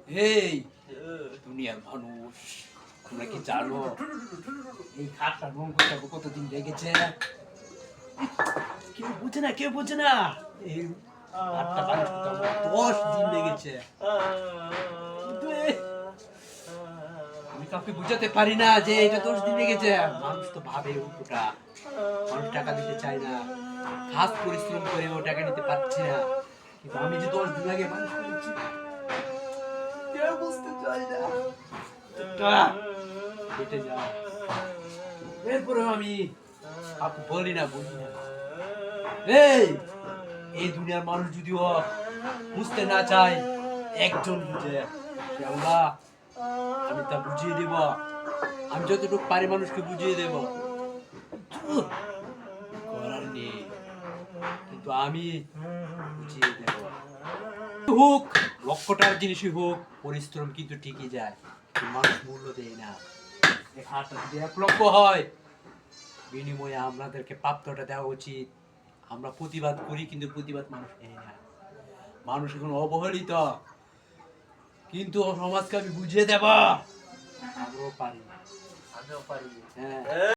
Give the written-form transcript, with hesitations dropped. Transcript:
এই দুনিয়ার মানুষ, তোমরা কি জানো এই খাটটা রং করতে কতদিন লেগেছে? কেউ বোঝে না, কেউ বোঝে না। এই খাটটা বানাতে আমার 10 দিন লেগেছে। কিন্তু আমি কাউকে বুঝাতে পারি না যে এটা 10 দিন লেগেছে। মানুষ তো ভাবে উল্টোটা, মানুষ টাকা দিতে চায় না, খাস পরিশ্রম করে ও টাকা নিতে পারছে না। কিন্তু আমি যে 10 দিন আগে মানুষ করেছি, কেউ বুঝতে চায় না। কেটে যায়। এরপরে আমি আপু বলি না। এই দুনিয়ার মানুষ যদিও বুঝতে না চায়, একজন বুঝে, সে আল্লাহ। আমি তা বুঝিয়ে দেব, আমি যতটুকু পারি মানুষকে বুঝিয়ে দেব। করার নেই, কিন্তু আমি বুঝিয়ে দেব। হোক, লক্ষ্যটার জিনিসই হোক, পরিশ্রম কিন্তু ঠিকই যায়, মানুষ মূল্য দেয় না। হাটটা যদি 1 লক্ষ হয়, বিনিময়ে আমাদেরকে প্রাপ্তটা দেওয়া উচিত। আমরা প্রতিবাদ করি, কিন্তু প্রতিবাদ মানুষ নেয় না। মানুষ এখন অবহেলিত, কিন্তু সমাজকে আমি বুঝিয়ে দেব আমরাও পারি। হ্যাঁ।